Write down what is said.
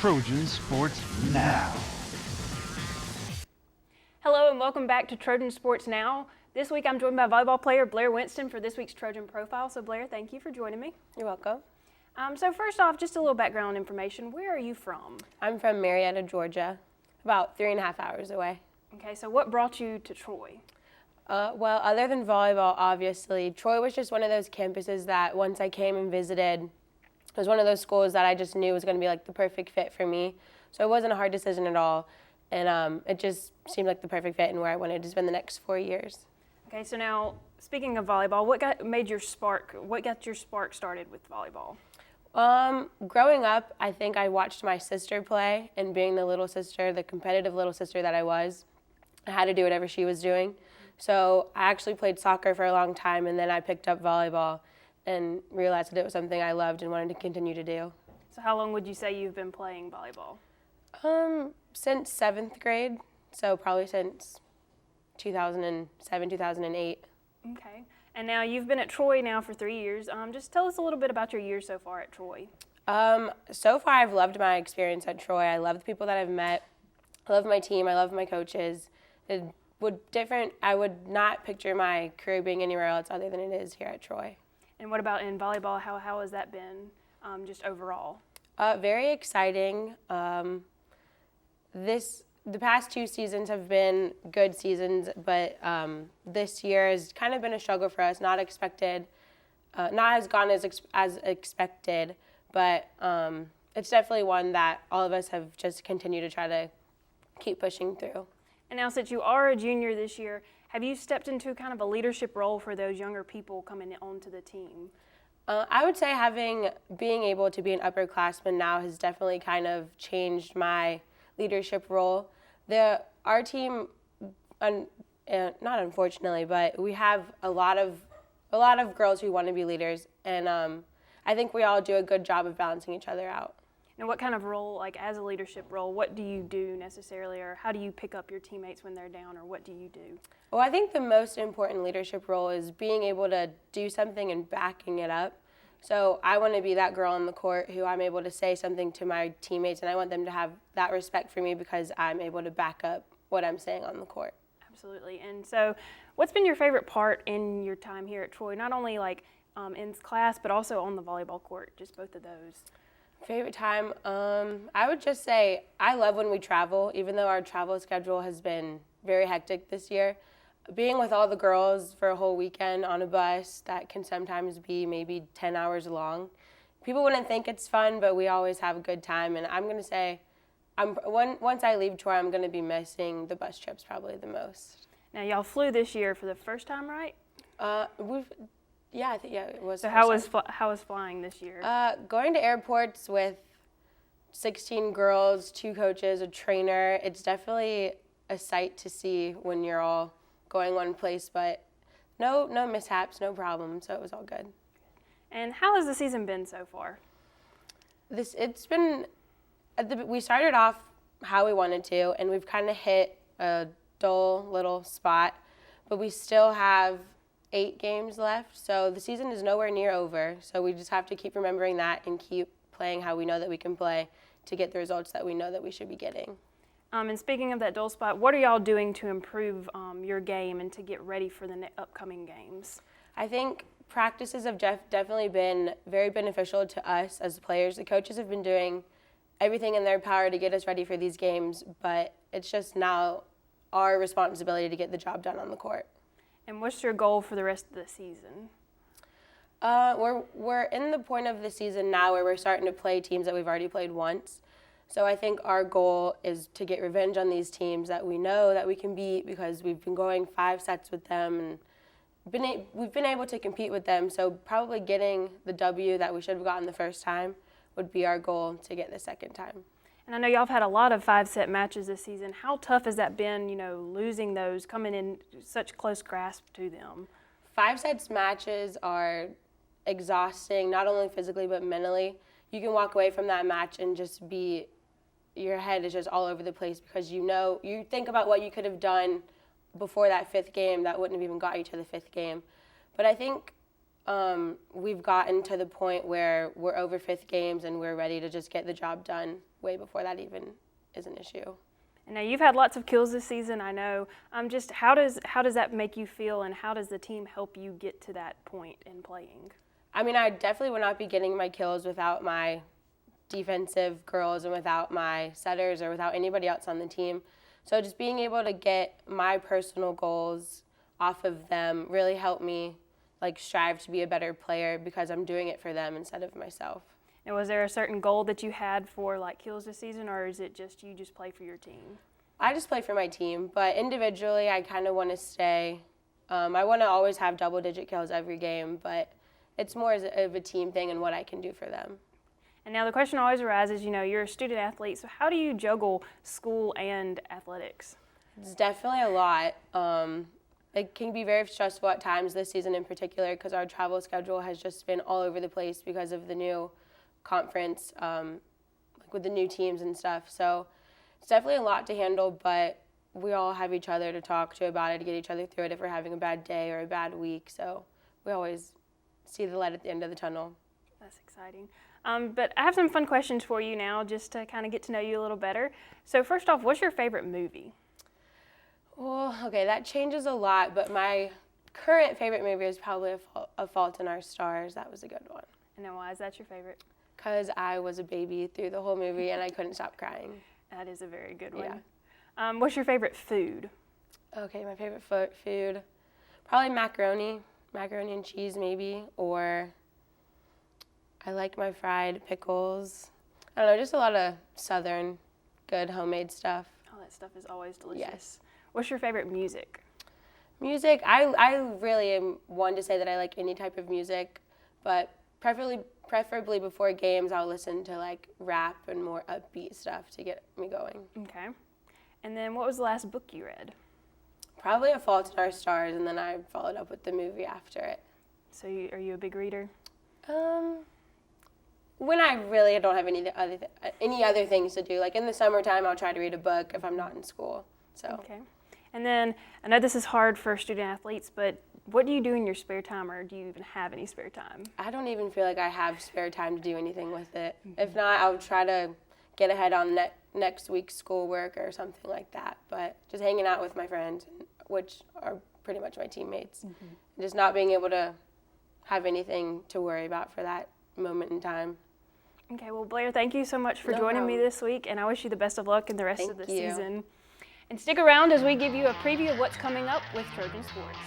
Trojan Sports Now. Hello and welcome back to Trojan Sports Now. This week I'm joined by volleyball player Blair Winston for this week's Trojan Profile. So Blair, thank you for joining me. You're welcome. So first off, just a little background information. Where are you from? I'm from Marietta, Georgia, about 3.5 hours away. Okay, so what brought you to Troy? Well, other than volleyball, obviously, Troy was just one of those campuses that once I came and visited, it was one of those schools that I just knew was going to be like the perfect fit for me. So it wasn't a hard decision at all. And it just seemed like the perfect fit and where I wanted to spend the next 4 years. Okay, so now speaking of volleyball, what got your spark started with volleyball? Growing up, I think I watched my sister play, and being the little sister, the competitive little sister that I was, I had to do whatever she was doing. So I actually played soccer for a long time, and then I picked up volleyball and realized that it was something I loved and wanted to continue to do. So how long would you say you've been playing volleyball? Since 7th grade, so probably since 2007, 2008. Okay. And now you've been at Troy now for 3 years. Just tell us a little bit about your year so far at Troy. So far I've loved my experience at Troy. I love the people that I've met. I love my team. I love my coaches. I would not picture my career being anywhere else other than it is here at Troy. And what about in volleyball? How has that been just overall? Very exciting. The past 2 seasons have been good seasons, but this year has kind of been a struggle for us. Not expected, not as gone as expected, but it's definitely one that all of us have just continued to try to keep pushing through. And now, since you are a junior this year, have you stepped into kind of a leadership role for those younger people coming onto the team? I would say being able to be an upperclassman now has definitely kind of changed my leadership role. Our team, not unfortunately, but we have a lot of girls who want to be leaders, and I think we all do a good job of balancing each other out. And what kind of role, like as a leadership role, what do you do necessarily, or how do you pick up your teammates when they're down, or what do you do? Well, I think the most important leadership role is being able to do something and backing it up. So I want to be that girl on the court who I'm able to say something to my teammates, and I want them to have that respect for me because I'm able to back up what I'm saying on the court. Absolutely. And so what's been your favorite part in your time here at Troy, not only like in class, but also on the volleyball court, just both of those? Favorite time? I would just say I love when we travel, even though our travel schedule has been very hectic this year. Being with all the girls for a whole weekend on a bus that can sometimes be maybe 10 hours long. People wouldn't think it's fun, but we always have a good time. And I'm going to say, once I leave Troy, I'm going to be missing the bus trips probably the most. Now, y'all flew this year for the first time, right? It was. So how was flying this year? Going to airports with 16 girls, 2 coaches, a trainer, it's definitely a sight to see when you're all going one place, but no mishaps, no problems, so it was all good. And how has the season been so far? We started off how we wanted to, and we've kind of hit a dull little spot, but we still have 8 games left, so the season is nowhere near over, so we just have to keep remembering that and keep playing how we know that we can play to get the results that we know that we should be getting. And speaking of that dull spot, what are y'all doing to improve your game and to get ready for the upcoming games? I think practices have definitely been very beneficial to us as players. The coaches have been doing everything in their power to get us ready for these games, but it's just now our responsibility to get the job done on the court. And what's your goal for the rest of the season? We're in the point of the season now where we're starting to play teams that we've already played once. So I think our goal is to get revenge on these teams that we know that we can beat because we've been going 5 sets with them and we've been able to compete with them. So probably getting the W that we should have gotten the first time would be our goal to get the second time. And I know y'all have had a lot of 5-set matches this season. How tough has that been, losing those, coming in such close grasp to them? 5 sets matches are exhausting, not only physically but mentally. You can walk away from that match and just your head is just all over the place because you think about what you could have done before that 5th game that wouldn't have even got you to the 5th game. But I think we've gotten to the point where we're over fifth games and we're ready to just get the job done way before that even is an issue. And now you've had lots of kills this season, I know. Just how does that make you feel, and how does the team help you get to that point in playing? I mean, I definitely would not be getting my kills without my defensive girls and without my setters or without anybody else on the team. So just being able to get my personal goals off of them really helped me strive to be a better player because I'm doing it for them instead of myself. And was there a certain goal that you had for kills this season, or is it just you just play for your team? I just play for my team, but individually I kind of want to stay. I want to always have double-digit kills every game, but it's more of a team thing and what I can do for them. And now the question always arises, you're a student athlete, so how do you juggle school and athletics? It's definitely a lot. It can be very stressful at times this season in particular because our travel schedule has just been all over the place because of the new conference, with the new teams and stuff. So it's definitely a lot to handle, but we all have each other to talk to about it, to get each other through it if we're having a bad day or a bad week. So we always see the light at the end of the tunnel. That's exciting. But I have some fun questions for you now just to kind of get to know you a little better. So first off, what's your favorite movie? Well, okay, that changes a lot, but my current favorite movie is probably A Fault in Our Stars. That was a good one. And then why is that your favorite? Because I was a baby through the whole movie and I couldn't stop crying. That is a very good one. Yeah. What's your favorite food? Okay, my favorite food, probably macaroni and cheese maybe, or I like my fried pickles. I don't know, just a lot of southern, good homemade stuff. Oh, that stuff is always delicious. Yes. What's your favorite music? Music, I really am one to say that I like any type of music, but preferably before games I'll listen to rap and more upbeat stuff to get me going. Okay. And then what was the last book you read? Probably A Fault in Our Stars, and then I followed up with the movie after it. So are you a big reader? When I really don't have any other things to do, in the summertime I'll try to read a book if I'm not in school. So. Okay. And then I know this is hard for student athletes, but what do you do in your spare time, or do you even have any spare time? I don't even feel like I have spare time to do anything with it. Mm-hmm. If not, I'll try to get ahead on next week's schoolwork or something like that. But just hanging out with my friends, which are pretty much my teammates, mm-hmm. Just not being able to have anything to worry about for that moment in time. Okay, well, Blair, thank you so much for joining me this week, and I wish you the best of luck in the rest of the season. And stick around as we give you a preview of what's coming up with Trojan Sports.